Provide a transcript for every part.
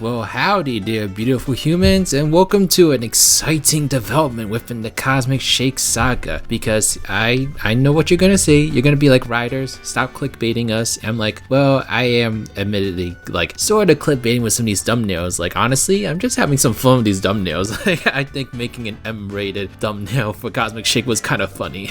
Well, howdy there, beautiful humans, and welcome to an exciting development within the Cosmic Shake saga. Because I know what you're gonna say. You're gonna be like, Riders, stop clickbaiting us. I'm like, well, I am admittedly like sort of clickbaiting with some of these thumbnails. Like, honestly, I'm just having some fun with these thumbnails. Like, I think making an M-rated thumbnail for Cosmic Shake was kind of funny.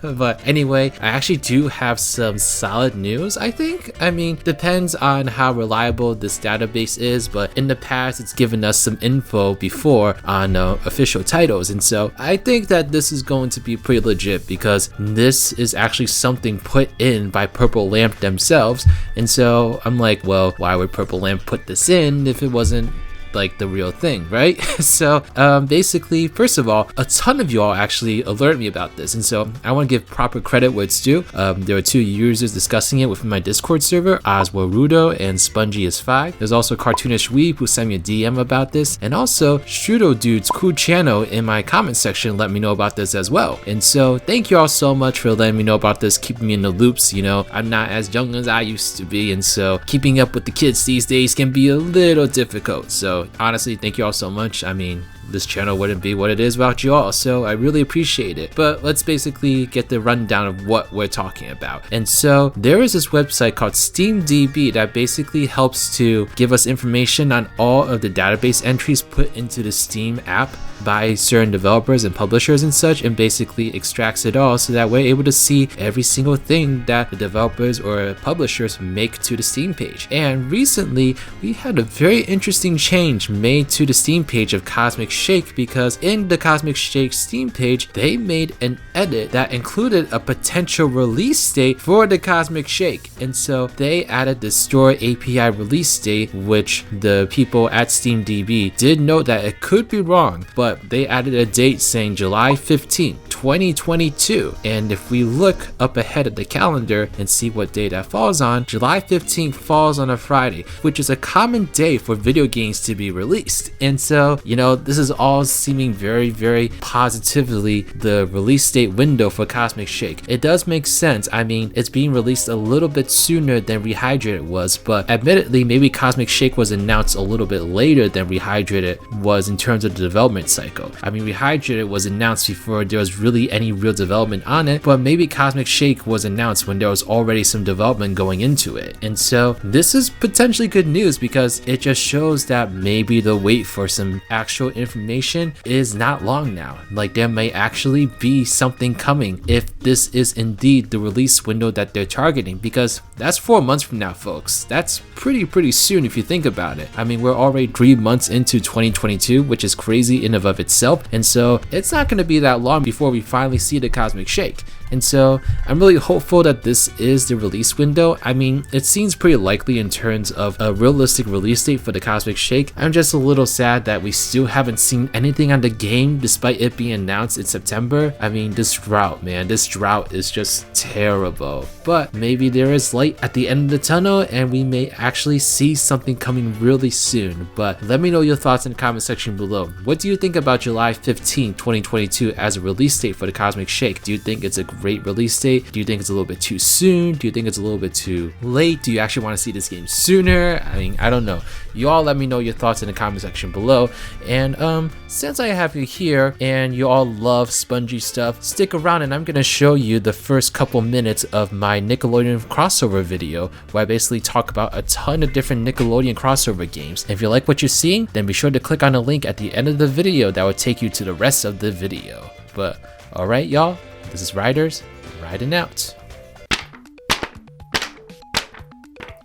But anyway, I actually do have some solid news, I think. I mean, depends on how reliable this database is, but in the past it's given us some info before on official titles, and so I think that this is going to be pretty legit because this is actually something put in by Purple Lamp themselves. And so I'm like, well, why would Purple Lamp put this in if it wasn't like the real thing, right? So basically, first of all, a ton of y'all actually alerted me about this, and so I want to give proper credit where it's due. There were two users discussing it within my Discord server, Oswarudo and Spongy5. There's also Cartoonish Weeb who sent me a DM about this, and also Strudo Dude's cool channel in my comment section let me know about this as well. And so thank you all so much for letting me know about this, keeping me in the loops. You know, I'm not as young as I used to be, and so keeping up with the kids these days can be a little difficult. So honestly, thank you all so much. I mean, this channel wouldn't be what it is without you all, so I really appreciate it. But let's basically get the rundown of what we're talking about. And so there is this website called SteamDB that basically helps to give us information on all of the database entries put into the Steam app by certain developers and publishers and such, and basically extracts it all so that we're able to see every single thing that the developers or publishers make to the Steam page. And recently we had a very interesting change made to the Steam page of Cosmic Shake, because in the Cosmic Shake Steam page they made an edit that included a potential release date for the Cosmic Shake. And so they added the store API release date, which the people at SteamDB did note that it could be wrong, but they added a date saying July 15, 2022. And if we look up ahead at the calendar and see what day that falls on, July 15th falls on a Friday, which is a common day for video games to be released. And so, you know, this is all seeming very, very positively the release date window for Cosmic Shake. It does make sense. I mean, it's being released a little bit sooner than Rehydrated was, but admittedly, maybe Cosmic Shake was announced a little bit later than Rehydrated was in terms of the development cycle. I mean, Rehydrated was announced before there was really any real development on it, but maybe Cosmic Shake was announced when there was already some development going into it. And so this is potentially good news because it just shows that maybe the wait for some actual information is not long now. Like, there may actually be something coming if this is indeed the release window that they're targeting, because that's 4 months from now, folks. That's pretty soon if you think about it. I mean, we're already 3 months into 2022, which is crazy in and of itself, and so it's not going to be that long before we finally see the Cosmic Shake. And so I'm really hopeful that this is the release window. I mean, it seems pretty likely in terms of a realistic release date for the Cosmic Shake. I'm just a little sad that we still haven't seen anything on the game despite it being announced in September. I mean, this drought, man, this drought is just terrible. But maybe there is light at the end of the tunnel and we may actually see something coming really soon. But let me know your thoughts in the comment section below. What do you think about July 15, 2022 as a release date for the Cosmic Shake? Do you think it's a great release date? Do you think it's a little bit too soon? Do you think it's a little bit too late? Do you actually want to see this game sooner? I mean, I don't know. You all let me know your thoughts in the comment section below. And since I have you here and you all love spongy stuff, stick around and I'm gonna show you the first couple minutes of my Nickelodeon crossover video where I basically talk about a ton of different Nickelodeon crossover games. If you like what you're seeing, then be sure to click on the link at the end of the video that will take you to the rest of the video. But alright, y'all, this is Riders, riding out.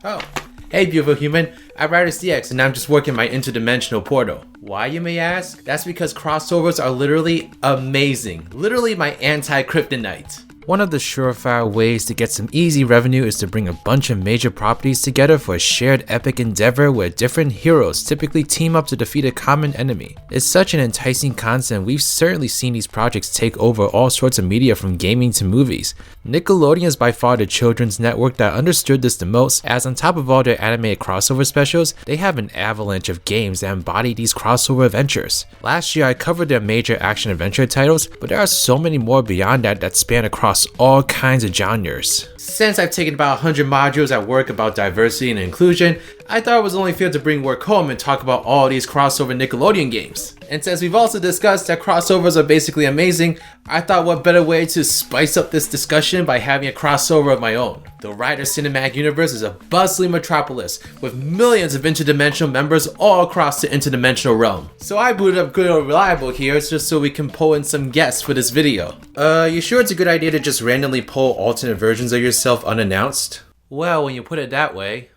Oh, hey beautiful human, I'm RidersDX and I'm just working my interdimensional portal. Why, you may ask? That's because crossovers are literally amazing. Literally my anti-kryptonite. One of the surefire ways to get some easy revenue is to bring a bunch of major properties together for a shared epic endeavor where different heroes typically team up to defeat a common enemy. It's such an enticing concept, we've certainly seen these projects take over all sorts of media from gaming to movies. Nickelodeon is by far the children's network that understood this the most, as on top of all their animated crossover specials, they have an avalanche of games that embody these crossover adventures. Last year I covered their major action adventure titles, but there are so many more beyond that span across all kinds of genres. Since I've taken about 100 modules at work about diversity and inclusion, I thought it was only fair to bring work home and talk about all these crossover Nickelodeon games. And since we've also discussed that crossovers are basically amazing, I thought what better way to spice up this discussion by having a crossover of my own. The Riders Cinematic Universe is a bustling metropolis with millions of interdimensional members all across the interdimensional realm. So I booted up Good Old Reliable here just so we can pull in some guests for this video. You sure it's a good idea to just randomly pull alternate versions of yourself unannounced? Well, when you put it that way.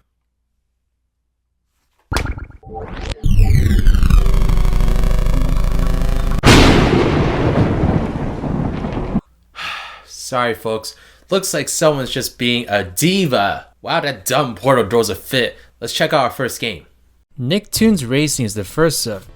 Sorry folks, looks like someone's just being a diva. Wow, that dumb portal throws a fit. Let's check out our first game. Nicktoons Racing is the first of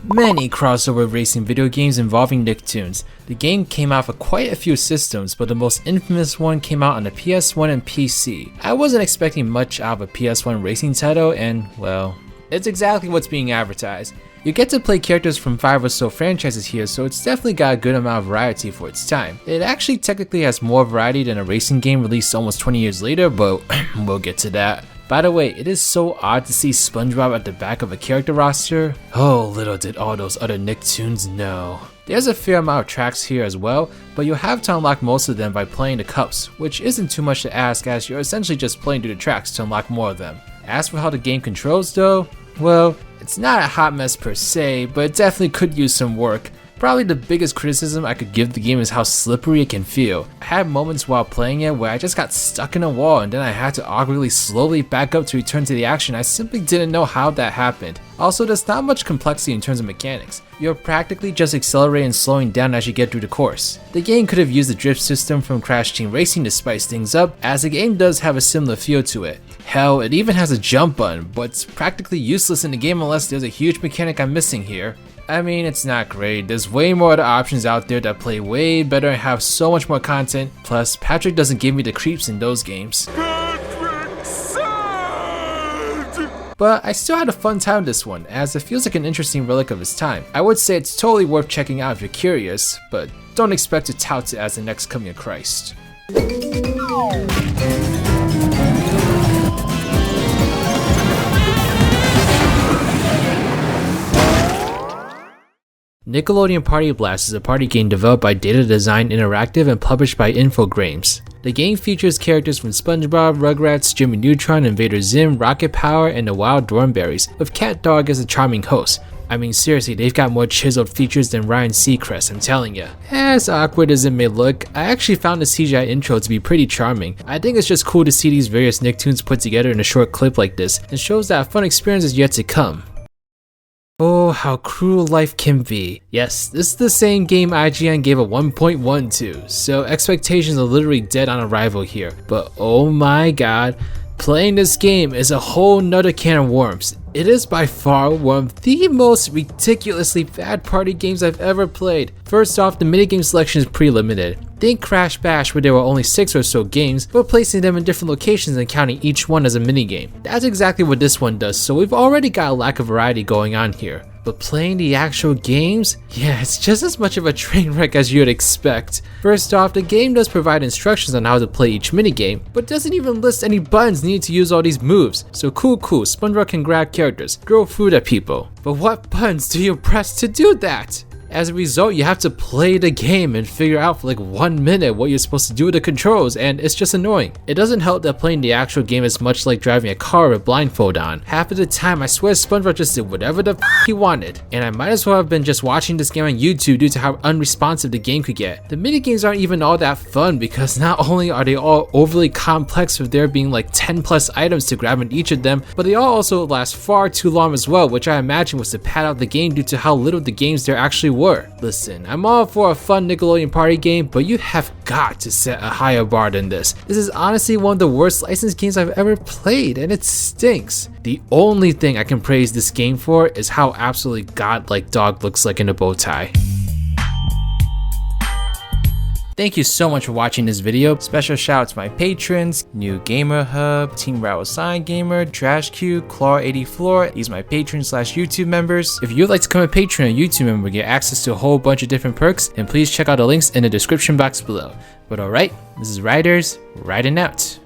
many crossover racing video games involving Nicktoons. The game came out for quite a few systems, but the most infamous one came out on the PS1 and PC. I wasn't expecting much out of a PS1 racing title, and well, it's exactly what's being advertised. You get to play characters from 5 or so franchises here, so it's definitely got a good amount of variety for its time. It actually technically has more variety than a racing game released almost 20 years later, but we'll get to that. By the way, it is so odd to see SpongeBob at the back of a character roster. Oh, little did all those other Nicktoons know. There's a fair amount of tracks here as well, but you'll have to unlock most of them by playing the cups, which isn't too much to ask as you're essentially just playing through the tracks to unlock more of them. As for how the game controls though, well, it's not a hot mess per se, but it definitely could use some work. Probably the biggest criticism I could give the game is how slippery it can feel. I had moments while playing it where I just got stuck in a wall and then I had to awkwardly slowly back up to return to the action. I simply didn't know how that happened. Also, there's not much complexity in terms of mechanics. You're practically just accelerating and slowing down as you get through the course. The game could have used the drift system from Crash Team Racing to spice things up, as the game does have a similar feel to it. Hell, it even has a jump button, but it's practically useless in the game unless there's a huge mechanic I'm missing here. I mean, it's not great. There's way more other options out there that play way better and have so much more content. Plus, Patrick doesn't give me the creeps in those games. But I still had a fun time with this one, as it feels like an interesting relic of its time. I would say it's totally worth checking out if you're curious, but don't expect to tout it as the next coming of Christ. Nickelodeon Party Blast is a party game developed by Data Design Interactive and published by Infogrames. The game features characters from SpongeBob, Rugrats, Jimmy Neutron, Invader Zim, Rocket Power, and the Wild Thornberrys, with Cat Dog as a charming host. I mean seriously, they've got more chiseled features than Ryan Seacrest, I'm telling ya. As awkward as it may look, I actually found the CGI intro to be pretty charming. I think it's just cool to see these various Nicktoons put together in a short clip like this, and shows that a fun experience is yet to come. Oh, how cruel life can be. Yes, this is the same game IGN gave a 1.1 to, so expectations are literally dead on arrival here. But oh my god, playing this game is a whole nother can of worms. It is by far one of the most ridiculously bad party games I've ever played. First off, the minigame selection is pretty limited. Think Crash Bash where there were only 6 or so games, but placing them in different locations and counting each one as a minigame. That's exactly what this one does, so we've already got a lack of variety going on here. But playing the actual games? Yeah, it's just as much of a train wreck as you'd expect. First off, the game does provide instructions on how to play each minigame, but doesn't even list any buttons needed to use all these moves. So cool, SpongeBob can grab characters, throw food at people. But what buttons do you press to do that? As a result, you have to play the game and figure out for like 1 minute what you're supposed to do with the controls, and it's just annoying. It doesn't help that playing the actual game is much like driving a car with a blindfold on. Half of the time, I swear SpongeBob just did whatever the he wanted, and I might as well have been just watching this game on YouTube due to how unresponsive the game could get. The minigames aren't even all that fun because not only are they all overly complex with there being like 10 plus items to grab in each of them, but they all also last far too long as well, which I imagine was to pad out the game due to how little the games there actually were. Listen, I'm all for a fun Nickelodeon party game, but you have got to set a higher bar than this. This is honestly one of the worst licensed games I've ever played, and it stinks. The only thing I can praise this game for is how absolutely godlike Dog looks like in a bow tie. Thank you so much for watching this video. Special shout out to my patrons, New Gamer Hub, Team Rattle Sign Gamer, Trash Q, Claw84. These are my patrons / YouTube members. If you'd like to become a patron or YouTube member and get access to a whole bunch of different perks, then please check out the links in the description box below. But alright, this is Riders, riding out.